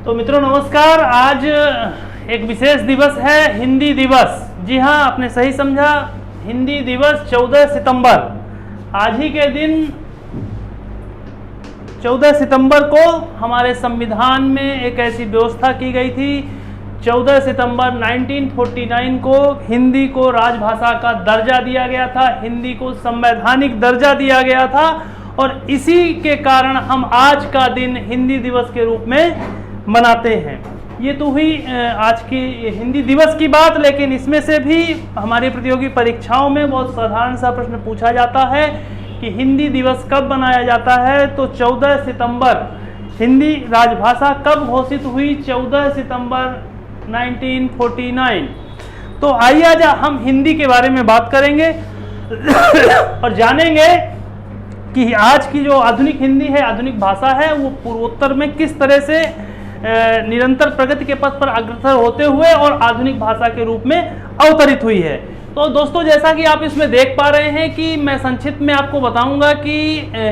तो मित्रों नमस्कार। आज एक विशेष दिवस है, हिंदी दिवस। जी हाँ, आपने सही समझा, हिंदी दिवस 14 सितंबर। आज ही के दिन 14 सितंबर को हमारे संविधान में एक ऐसी व्यवस्था की गई थी। 14 सितंबर 1949 को हिंदी को राजभाषा का दर्जा दिया गया था, हिंदी को संवैधानिक दर्जा दिया गया था और इसी के कारण हम आज का दिन हिंदी दिवस के रूप में मनाते हैं। ये तो हुई आज की हिंदी दिवस की बात, लेकिन इसमें से भी हमारी प्रतियोगी परीक्षाओं में बहुत साधारण सा प्रश्न पूछा जाता है कि हिंदी दिवस कब मनाया जाता है। तो 14 सितंबर हिंदी राजभाषा कब घोषित हुई? 14 सितंबर 1949। तो आइए आज हम हिंदी के बारे में बात करेंगे और जानेंगे कि आज की जो आधुनिक हिंदी है, आधुनिक भाषा है, वो पूर्वोत्तर में किस तरह से निरंतर प्रगति के पथ पर अग्रसर होते हुए और आधुनिक भाषा के रूप में अवतरित हुई है। तो दोस्तों, जैसा कि आप इसमें देख पा रहे हैं कि मैं संक्षिप्त में आपको बताऊंगा कि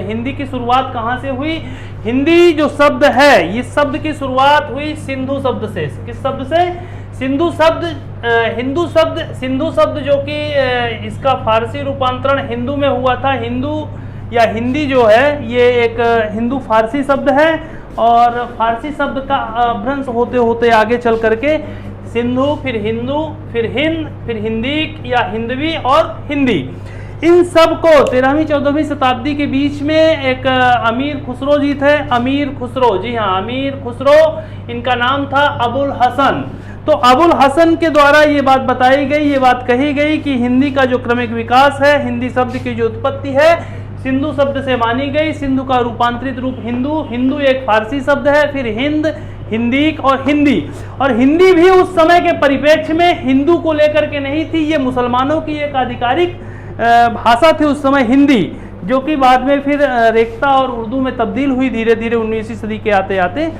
हिंदी की शुरुआत कहाँ से हुई। हिंदी जो शब्द है, इस शब्द की शुरुआत हुई सिंधु शब्द से। किस शब्द से? सिंधु शब्द। सिंधु शब्द जो कि इसका फारसी रूपांतरण हिंदू में हुआ था। हिंदू या हिंदी जो है ये एक हिंदू फारसी शब्द है और फारसी शब्द का अपभ्रंश होते होते आगे चल करके सिंधु, फिर हिंदू, फिर हिंद, फिर हिंदीक या हिंदवी और हिंदी। इन सब को 13वीं 14वीं शताब्दी के बीच में एक अमीर खुसरो जी थे। अमीर खुसरो, जी हाँ, अमीर खुसरो, इनका नाम था अबुल हसन। तो अबुल हसन के द्वारा ये बात बताई गई, ये बात कही गई कि हिंदी का जो क्रमिक विकास है, हिंदी शब्द की जो उत्पत्ति है, सिंधु शब्द से मानी गई। सिंधु का रूपांतरित रूप हिंदू, हिंदू एक फारसी शब्द है, फिर हिंद, हिंदीक और हिंदी। और हिंदी भी उस समय के परिप्रेक्ष्य में हिंदू को लेकर के नहीं थी, ये मुसलमानों की एक आधिकारिक भाषा थी उस समय हिंदी, जो कि बाद में फिर रेख्ता और उर्दू में तब्दील हुई धीरे धीरे 19वीं सदी के आते आते।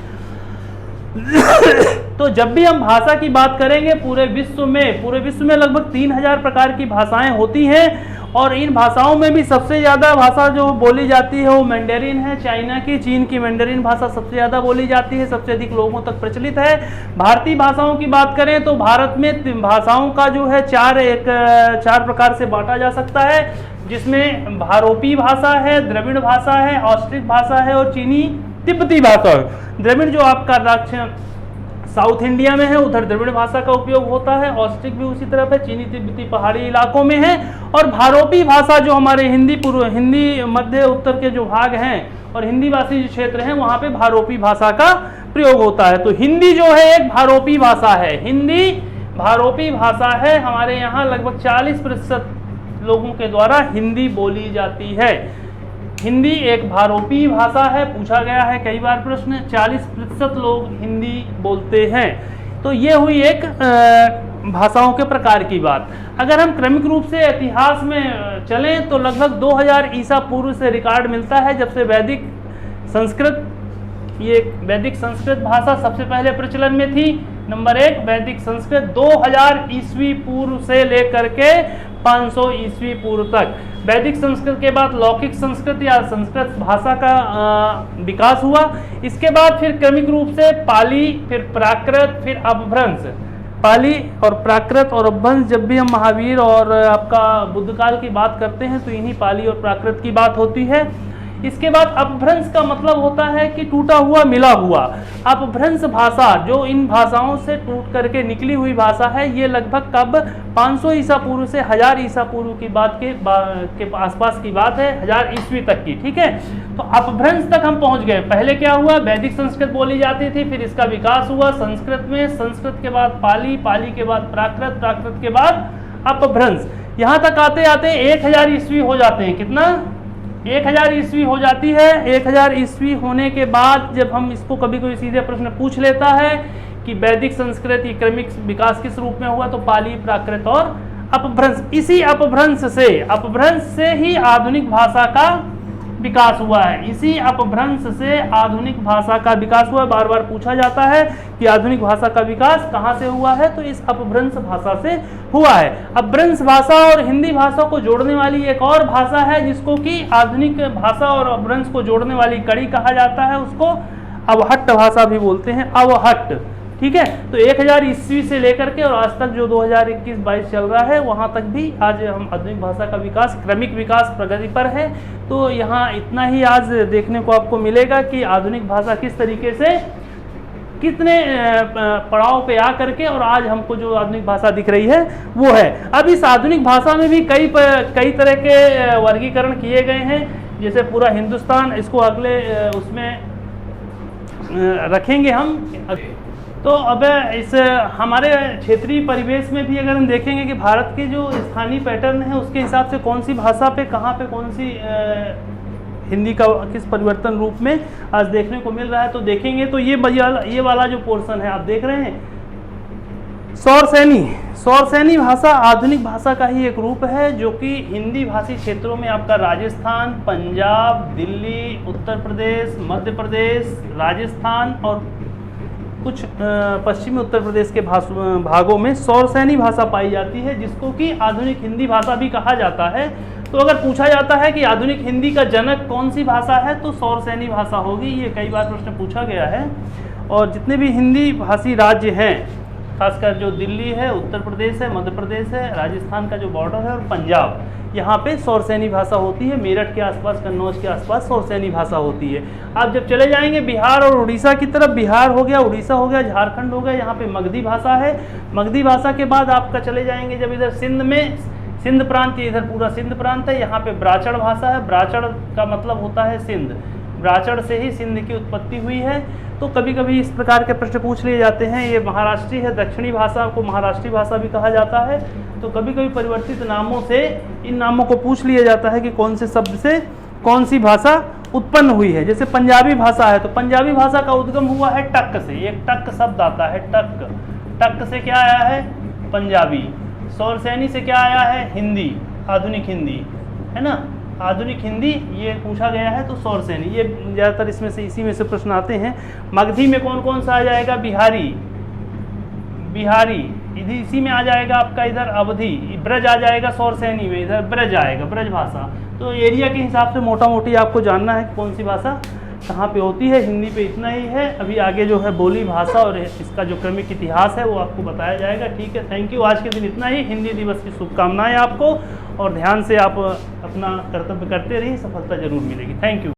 तो जब भी हम भाषा की बात करेंगे, पूरे विश्व में लगभग 3000 प्रकार की भाषाएं होती हैं और इन भाषाओं में भी सबसे ज़्यादा भाषा जो बोली जाती है वो मैंडेरिन है, चाइना की। चीन की मैंडेरिन भाषा सबसे ज़्यादा बोली जाती है, सबसे अधिक लोगों तक प्रचलित है। भारतीय भाषाओं की बात करें तो भारत में भाषाओं का जो है चार प्रकार से बांटा जा सकता है, जिसमें भारोपी भाषा है, द्रविड़ भाषा है, ऑस्ट्रिक भाषा है और चीनी तिब्बती भाषा है। द्रविड़ जो आपका दक्षिण साउथ इंडिया में है, उधर द्रविड़ भाषा का उपयोग होता है। ऑस्ट्रिक भी उसी तरफ है, चीनी तिब्बती पहाड़ी इलाकों में है। और भारोपी भाषा जो हमारे हिंदी मध्य उत्तर के जो भाग हैं और हिंदी भाषी जो क्षेत्र हैं, वहाँ पे भारोपी भाषा का प्रयोग होता है। तो हिंदी जो है एक भारोपी भाषा है। हिंदी भारोपी भाषा है। हमारे यहाँ लगभग 40% लोगों के द्वारा हिंदी बोली जाती है। हिंदी एक भारोपी भाषा है, पूछा गया है कई बार प्रश्न। 40% लोग हिंदी बोलते हैं। तो ये हुई एक भाषाओं के प्रकार की बात। अगर हम क्रमिक रूप से इतिहास में चलें तो लगभग 2000 ईसा पूर्व से रिकॉर्ड मिलता है, जब से वैदिक संस्कृत भाषा सबसे पहले प्रचलन में थी। नंबर 1 वैदिक संस्कृत 2000 ईस्वी पूर्व से लेकर के 500 ईस्वी पूर्व तक। वैदिक संस्कृत के बाद लौकिक संस्कृत या संस्कृत भाषा का विकास हुआ। इसके बाद फिर क्रमिक रूप से पाली, फिर प्राकृत, फिर अपभ्रंश। पाली और प्राकृत और अपभ्रंश, जब भी हम महावीर और आपका बुद्ध काल की बात करते हैं तो इन्हीं पाली और प्राकृत की बात होती है। इसके बाद अपभ्रंश का मतलब होता है कि टूटा हुआ मिला हुआ। अपभ्रंश भाषा जो इन भाषाओं से टूट करके निकली हुई भाषा है, ये लगभग कब 500 ईसा पूर्व से 1000 ईसा पूर्व की बात के आसपास की बात है, 1000 ईस्वी तक की। ठीक है, तो अपभ्रंश तक हम पहुंच गए। पहले क्या हुआ? वैदिक संस्कृत बोली जाती थी, फिर इसका विकास हुआ संस्कृत में, संस्कृत के बाद पाली, पाली के बाद प्राकृत, प्राकृत के बाद अपभ्रंश। यहाँ तक आते आते 1000 ईस्वी हो जाते हैं। कितना? 1000 ईस्वी हो जाती है। 1000 ईस्वी होने के बाद जब हम इसको कभी कोई सीधे प्रश्न पूछ लेता है कि वैदिक संस्कृत की क्रमिक विकास किस रूप में हुआ, तो पाली, प्राकृत और अपभ्रंश। इसी अपभ्रंश से ही आधुनिक भाषा का विकास हुआ है। इसी अपभ्रंश से आधुनिक भाषा का विकास हुआ है। बार बार पूछा जाता है कि आधुनिक भाषा का विकास कहाँ से हुआ है, तो इस अपभ्रंश भाषा से हुआ है। अपभ्रंश भाषा और हिंदी भाषा को जोड़ने वाली एक और भाषा है जिसको कि आधुनिक भाषा और अपभ्रंश को जोड़ने वाली कड़ी कहा जाता है, उसको अवहट्ट भाषा भी बोलते हैं, अवहट्ट, ठीक है। तो 1000 ईस्वी से लेकर के और आज तक जो 2021-22 चल रहा है वहाँ तक भी आज हम आधुनिक भाषा का विकास, क्रमिक विकास प्रगति पर है। तो यहाँ इतना ही आज देखने को आपको मिलेगा कि आधुनिक भाषा किस तरीके से कितने पड़ाव पे आ करके और आज हमको जो आधुनिक भाषा दिख रही है वो है। अब इस आधुनिक भाषा में भी कई तरह के वर्गीकरण किए गए हैं, जैसे पूरा हिंदुस्तान, इसको अगले उसमें रखेंगे हम। तो अब इस हमारे क्षेत्रीय परिवेश में भी अगर हम देखेंगे कि भारत के जो स्थानीय पैटर्न है उसके हिसाब से कौन सी भाषा पे कहाँ पे कौन सी हिंदी का किस परिवर्तन रूप में आज देखने को मिल रहा है, तो देखेंगे तो ये वाला जो पोर्शन है आप देख रहे हैं, सौरसैनी भाषा आधुनिक भाषा का ही एक रूप है जो कि हिंदी भाषी क्षेत्रों में आपका राजस्थान, पंजाब, दिल्ली, उत्तर प्रदेश, मध्य प्रदेश, राजस्थान और कुछ पश्चिमी उत्तर प्रदेश के भागों में सौरसैनी भाषा पाई जाती है, जिसको कि आधुनिक हिंदी भाषा भी कहा जाता है। तो अगर पूछा जाता है कि आधुनिक हिंदी का जनक कौन सी भाषा है तो सौरसैनी भाषा होगी, ये कई बार प्रश्न पूछा गया है। और जितने भी हिंदी भाषी राज्य हैं, खासकर जो दिल्ली है, उत्तर प्रदेश है, मध्य प्रदेश है, राजस्थान का जो बॉर्डर है और पंजाब, यहाँ पे सौरसैनी भाषा होती है। मेरठ के आसपास, कन्नौज के आसपास सौरसैनी भाषा होती है। आप जब चले जाएंगे बिहार और उड़ीसा की तरफ, बिहार हो गया, उड़ीसा हो गया, झारखंड हो गया, यहाँ पे मगधी भाषा है। मगधी भाषा के बाद आपका चले जाएंगे जब इधर सिंध में, सिंध प्रांत, इधर पूरा सिंध प्रांत है, यहाँ पे ब्राचड़ भाषा है। ब्राचड़ का मतलब होता है सिंध, ब्राचड़ से ही सिंध की उत्पत्ति हुई है। तो कभी कभी इस प्रकार के प्रश्न पूछ लिए जाते हैं। ये महाराष्ट्री है, दक्षिणी भाषा को महाराष्ट्री भाषा भी कहा जाता है। तो कभी कभी परिवर्तित नामों से इन नामों को पूछ लिया जाता है कि कौन से शब्द से कौन सी भाषा उत्पन्न हुई है। जैसे पंजाबी भाषा है तो पंजाबी भाषा का उद्गम हुआ है टक से, एक टक शब्द आता है, टक, टक से क्या आया है, पंजाबी। सौरसैनी से क्या आया है, हिंदी, आधुनिक हिंदी, है ना, आधुनिक हिंदी ये पूछा गया है। तो सौरसैनी, ये ज़्यादातर इसमें से इसी में से प्रश्न आते हैं। मगधी में कौन कौन सा आ जाएगा, बिहारी, बिहारी इसी में आ जाएगा आपका, इधर अवधी, ब्रज आ जाएगा सौरसैनी में, इधर ब्रज आएगा, ब्रज भाषा। तो एरिया के हिसाब से मोटा मोटी आपको जानना है कौन सी भाषा कहाँ पे होती है। हिंदी पे इतना ही है। अभी आगे जो है बोली भाषा और इसका जो क्रमिक इतिहास है वो आपको बताया जाएगा। ठीक है, थैंक यू। आज के दिन इतना ही। हिंदी दिवस की शुभकामनाएं आपको, और ध्यान से आप अपना कर्तव्य करते रहिए, सफलता जरूर मिलेगी। Thank you.